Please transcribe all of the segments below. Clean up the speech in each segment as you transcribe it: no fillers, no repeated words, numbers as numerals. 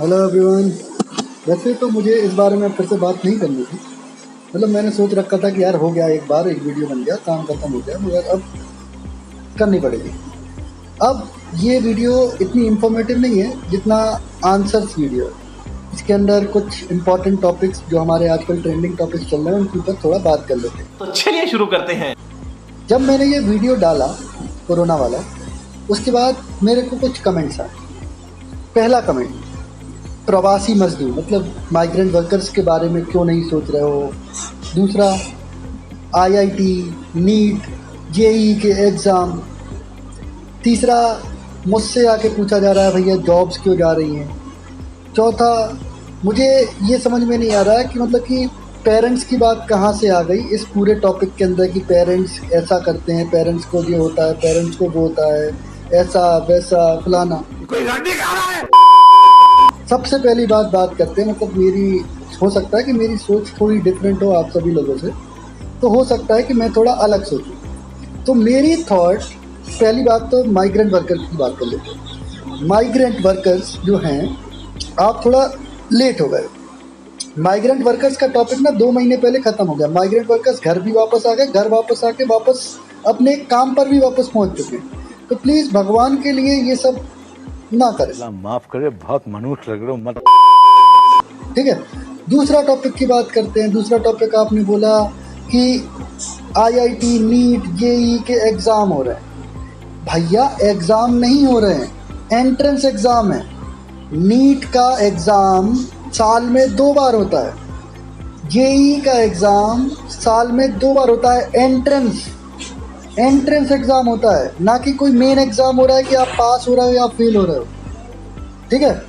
Hello everyone. वैसे तो मुझे इस बारे में फिर से बात नहीं करनी थी। मतलब मैंने सोच रखा था कि यार हो गया, एक बार एक वीडियो बन गया, काम खत्म हो गया, मगर अब करनी पड़ेगी। अब ये वीडियो इतनी इन्फॉर्मेटिव नहीं है जितना आंसर्स वीडियो है। इसके अंदर कुछ इंपॉर्टेंट टॉपिक्स जो हमारे आजकल ट्रेंडिंग टॉपिक्स चल रहे हैं उनके ऊपर थोड़ा बात कर लेते हैं। तो चलिए शुरू करते हैं। जब मैंने ये वीडियो डाला कोरोना वाला, उसके बाद मेरे को कुछ कमेंट्स आए। पहला कमेंट, प्रवासी मजदूर मतलब माइग्रेंट वर्कर्स के बारे में क्यों नहीं सोच रहे हो। दूसरा, आईआईटी, नीट, जेईई के एग्ज़ाम। तीसरा, मुझसे आके पूछा जा रहा है भैया जॉब्स क्यों जा रही हैं। चौथा, मुझे ये समझ में नहीं आ रहा है कि मतलब कि पेरेंट्स की बात कहाँ से आ गई इस पूरे टॉपिक के अंदर कि पेरेंट्स ऐसा करते हैं, पेरेंट्स को ये होता है, पेरेंट्स को वो होता है, ऐसा वैसा फलाना। कोई लड़ने आ रहा है। सबसे पहली बात करते हैं, मतलब मेरी हो सकता है कि मेरी सोच थोड़ी डिफरेंट हो आप सभी लोगों से, तो हो सकता है कि मैं थोड़ा अलग सोचूं। तो मेरी थॉट, पहली बात तो माइग्रेंट वर्कर्स की बात कर लेते हैं। माइग्रेंट वर्कर्स जो हैं, आप थोड़ा लेट हो गए। माइग्रेंट वर्कर्स का टॉपिक ना 2 महीने पहले ख़त्म हो गया। माइग्रेंट वर्कर्स घर भी वापस आ गए, घर वापस आके वापस अपने काम पर भी वापस पहुंच चुके हैं। तो प्लीज़ भगवान के लिए ये सब ना करें। माफ करे, बहुत मनुष्य लग रहे हो मत। ठीक है, दूसरा टॉपिक की बात करते हैं। दूसरा टॉपिक आपने बोला कि आईआईटी, नीट, जेईई के एग्ज़ाम हो रहे हैं। भैया एग्ज़ाम नहीं हो रहे हैं, एंट्रेंस एग्ज़ाम है। नीट का एग्ज़ाम साल में 2 बार होता है, जेईई का एग्ज़ाम साल में 2 बार होता है। एंट्रेंस एग्ज़ाम होता है, ना कि कोई मेन एग्ज़ाम हो रहा है कि आप पास हो रहे हो या फेल हो रहे हो। ठीक है,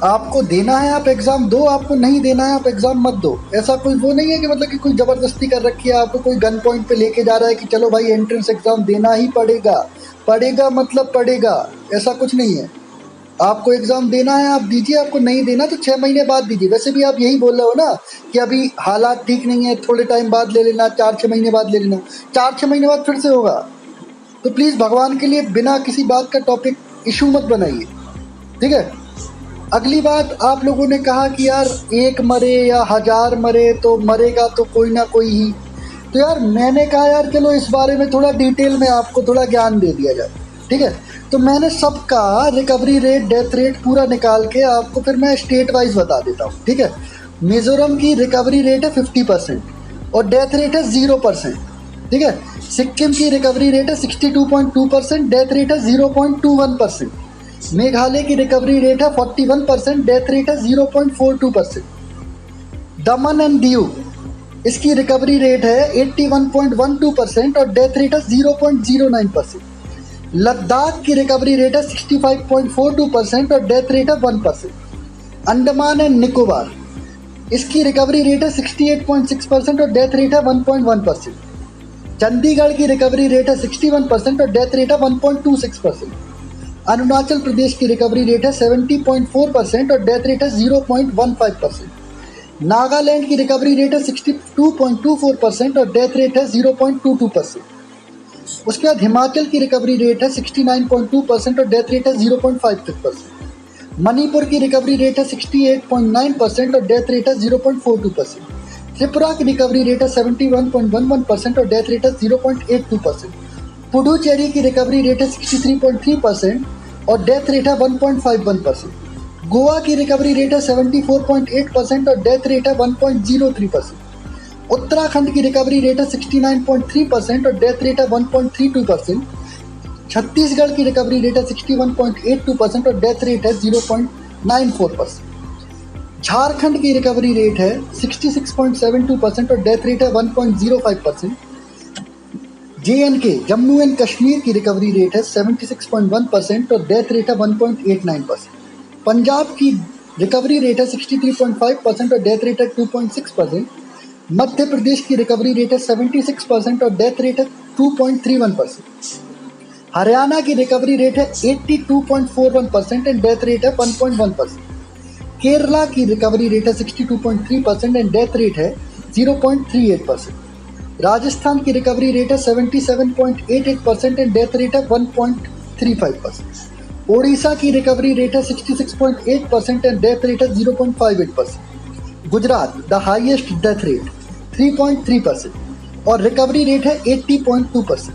आपको देना है आप एग्ज़ाम दो, आपको नहीं देना है आप एग्ज़ाम मत दो। ऐसा कोई वो नहीं है कि मतलब कि कोई ज़बरदस्ती कर रखी है, आपको कोई गन पॉइंट पे लेके जा रहा है कि चलो भाई एंट्रेंस एग्ज़ाम देना ही पड़ेगा। पड़ेगा मतलब पड़ेगा, ऐसा कुछ नहीं है। आपको एग्ज़ाम देना है आप दीजिए, आपको नहीं देना तो 6 महीने बाद दीजिए। वैसे भी आप यही बोल रहे हो ना कि अभी हालात ठीक नहीं है, थोड़े टाइम बाद ले लेना, 4-6 महीने बाद ले लेना। 4-6 महीने बाद फिर से होगा। तो प्लीज़ भगवान के लिए बिना किसी बात का टॉपिक इशू मत बनाइए। ठीक है, अगली बात, आप लोगों ने कहा कि यार 1 मरे या 1000 मरे तो मरेगा तो कोई ना कोई ही। तो यार मैंने कहा यार चलो इस बारे में थोड़ा डिटेल में आपको थोड़ा ज्ञान दे दिया जाए। ठीक है, तो मैंने सबका रिकवरी रेट, डेथ रेट पूरा निकाल के आपको फिर मैं स्टेट वाइज बता देता हूँ। ठीक है, मिज़ोरम की रिकवरी रेट है 50% और डेथ रेट है 0%। ठीक है, सिक्किम की रिकवरी रेट है 62.2%, डेथ रेट है 0.21%। मेघालय की रिकवरी रेट है 41%, डेथ रेट है 0.42%। दमन एंड दीव, इसकी रिकवरी रेट है 81.12% और डेथ रेट है 0.09%। लद्दाख की रिकवरी रेट है 65.42% और डेथ रेट है 1%। अंडमान एंड निकोबार, इसकी रिकवरी रेट है 68.6% और डेथ रेट है 1.1%। चंडीगढ़ की रिकवरी रेट है 61% और डेथ रेट है 1.26%। अरुणाचल प्रदेश की रिकवरी रेट है 70.4% और डेथ रेट है 0.15%। नागालैंड की रिकवरी रेट है 62.24% और डेथ रेट है 0.22%। उसके बाद हिमाचल की रिकवरी रेट है 69.2% और डेथ रेट है 0.56%। मणिपुर की रिकवरी रेट है 68.9% और डेथ रेट है 0.42%। त्रिपुरा की रिकवरी रेट है 71.11% और डेथ रेट है 0.82%। पुडुचेरी की रिकवरी रेट है 63.3% और डेथ रेट है 1.51%। गोवा की रिकवरी रेट है 74.8% और डेथ रेट है 1.03%। उत्तराखंड की रिकवरी रेट है 69.3% और डेथ रेट है 1.32%। छत्तीसगढ़ की रिकवरी रेट है 61.82% और डेथ रेट है 0.94%। झारखंड की रिकवरी रेट है 66.72% और डेथ रेट है 1.05%। JNK, जम्मू एंड कश्मीर की रिकवरी रेट है 76.1% और डेथ रेट है 1.89%। पंजाब की रिकवरी रेट है 63.5% और डेथ रेट है 2.6%। मध्य प्रदेश की रिकवरी रेट है 76% और डेथ रेट है 2.31%। हरियाणा की रिकवरी रेट है 82.41% एंड डेथ रेट है 1.1%। केरला की रिकवरी रेट है 62.3% एंड डेथ रेट है 0.38%। राजस्थान की रिकवरी रेट है 77.88% एंड डेथ रेट है 1.35%। ओडिशा की रिकवरी रेट है 66.8% एंड डेथ रेट है 0.58%। Gujarat the highest death rate 3.3% और रिकवरी रेट है 80.2%।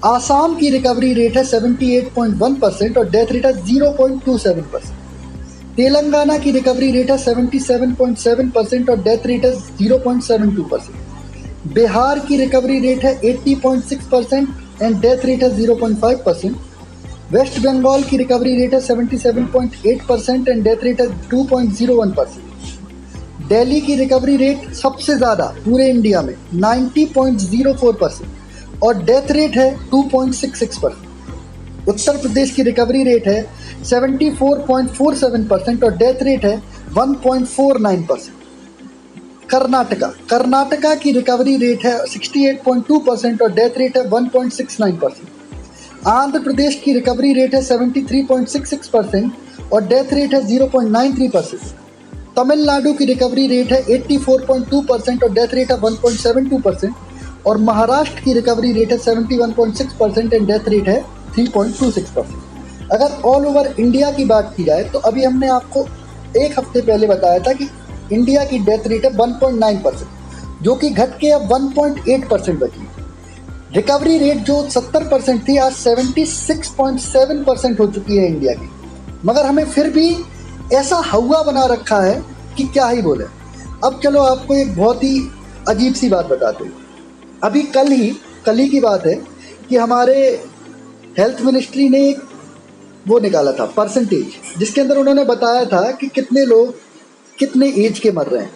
आसाम की रिकवरी रेट है 78.1% और डेथ रेट है 0.27%। तेलंगाना की रिकवरी रेट है 77.7% और डेथ रेट है 0.72%। बिहार की रिकवरी रेट है 80.6% एंड डेथ रेट है 0.5%। वेस्ट बंगाल की रिकवरी रेट है 77.8% एंड डेथ रेट है 2.01%। दिल्ली की रिकवरी रेट सबसे ज़्यादा पूरे इंडिया में 90.04% और डेथ रेट है 2.66%। उत्तर प्रदेश की रिकवरी रेट है 74.47% और डेथ रेट है 1.49%। कर्नाटका की रिकवरी रेट है 68.2% और डेथ रेट है 1.69%। आंध्र प्रदेश की रिकवरी रेट है 73.66% और डेथ रेट है 0.93%। तमिलनाडु की रिकवरी रेट है 84.2% और डेथ रेट है 1.72%। और महाराष्ट्र की रिकवरी रेट है 71.6% एंड डेथ रेट है 3.26%। अगर ऑल ओवर इंडिया की बात की जाए तो अभी हमने आपको एक हफ्ते पहले बताया था कि इंडिया की डेथ रेट है 1.9%, जो कि घट के अब 1.8% बची। रिकवरी रेट जो 70% थी आज 76.7% हो चुकी है इंडिया की, मगर हमें फिर भी ऐसा हवा बना रखा है कि क्या ही बोले। अब चलो आपको एक बहुत ही अजीब सी बात बताते हैं। अभी कल ही की बात है कि हमारे हेल्थ मिनिस्ट्री ने एक वो निकाला था परसेंटेज, जिसके अंदर उन्होंने बताया था कि कितने लोग कितने एज के मर रहे हैं,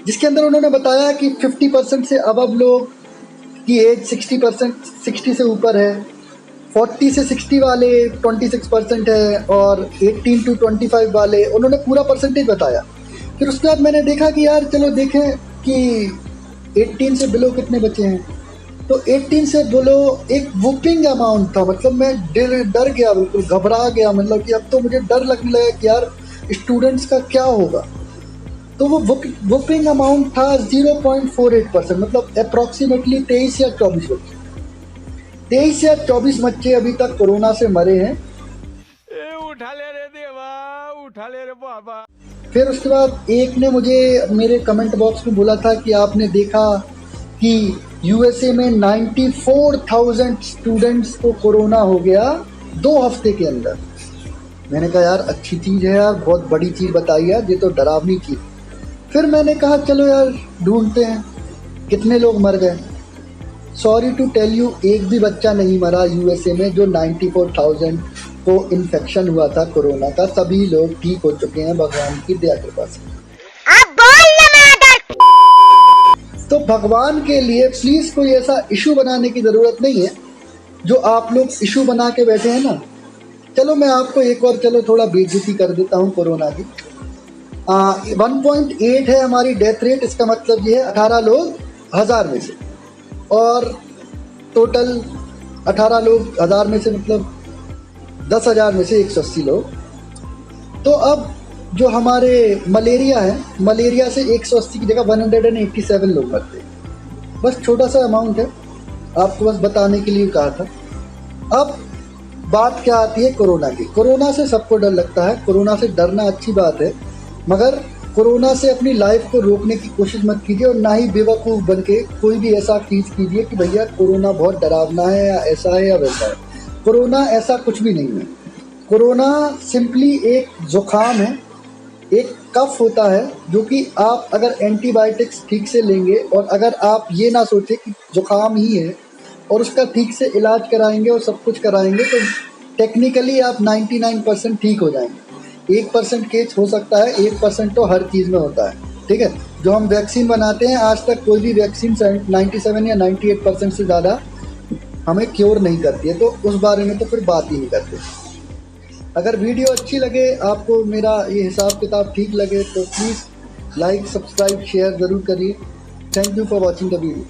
जिसके अंदर उन्होंने बताया कि 50% से अबव लोग की एज 60 से ऊपर है, 40 से 60 वाले 26% है और 18 to 25 वाले, उन्होंने पूरा परसेंटेज बताया। फिर उसके बाद मैंने देखा कि यार चलो देखें कि 18 से बिलो कितने बचे हैं। तो 18 से बिलो एक वुपिंग अमाउंट था, मतलब मैं डर गया, बिल्कुल घबरा गया, मतलब कि अब तो मुझे डर लगने लगा कि यार स्टूडेंट्स का क्या होगा। तो वो वुपिंग अमाउंट था 0.48%, मतलब अप्रॉक्सीमेटली 23 या 24 बच्चे 23 या 24 बच्चे अभी तक कोरोना से मरे हैं। उठा ले रे देवा, उठा ले रे बाबा। फिर उसके बाद एक ने मुझे मेरे कमेंट बॉक्स में बोला था कि आपने देखा कि यूएसए में 94,000 स्टूडेंट्स को कोरोना हो गया 2 हफ्ते के अंदर। मैंने कहा यार अच्छी चीज़ है यार, बहुत बड़ी चीज़ बताई यार, ये तो डरावनी चीज़। फिर मैंने कहा चलो यार ढूंढते हैं कितने लोग मर गए। सॉरी टू टेल यू, एक भी बच्चा नहीं मरा यूएसए में जो 94,000 को इन्फेक्शन हुआ था कोरोना का। सभी लोग ठीक हो चुके हैं भगवान की दया कृपा से। तो भगवान के लिए प्लीज़ कोई ऐसा इशू बनाने की ज़रूरत नहीं है जो आप लोग इशू बना के बैठे हैं ना। चलो मैं आपको एक और चलो थोड़ा बेइज्जती कर देता हूँ कोरोना की। 1.8 है हमारी डेथ रेट, इसका मतलब ये है 18 लोग 1000 में से, और टोटल 18 लोग 1000 में से मतलब 10,000 में से 180 लोग। तो अब जो हमारे मलेरिया है, मलेरिया से 180 की जगह 187 लोग मरते हैं। बस छोटा सा अमाउंट है, आपको बस बताने के लिए कहा था। अब बात क्या आती है कोरोना की। कोरोना से सबको डर लगता है, कोरोना से डरना अच्छी बात है, मगर कोरोना से अपनी लाइफ को रोकने की कोशिश मत कीजिए और ना ही बेवकूफ़ बन के कोई भी ऐसा चीज़ कीजिए कि भैया कोरोना बहुत डरावना है या ऐसा है या वैसा है। कोरोना ऐसा कुछ भी नहीं है। कोरोना सिंपली एक ज़ुकाम है, एक कफ होता है, जो कि आप अगर एंटीबायोटिक्स ठीक से लेंगे और अगर आप ये ना सोचें कि ज़ुकाम ही है और उसका ठीक से इलाज कराएंगे और सब कुछ कराएंगे, तो टेक्निकली आप 99% ठीक हो जाएंगे। 1% केस हो सकता है, 1% तो हर चीज़ में होता है, ठीक है। जो हम वैक्सीन बनाते हैं, आज तक कोई भी वैक्सीन 97 या 98% से ज़्यादा हमें क्योर नहीं करती है, तो उस बारे में तो फिर बात ही नहीं करते। अगर वीडियो अच्छी लगे, आपको मेरा ये हिसाब किताब ठीक लगे, तो प्लीज़ लाइक सब्सक्राइब शेयर ज़रूर करिए। Thank you for watching the video.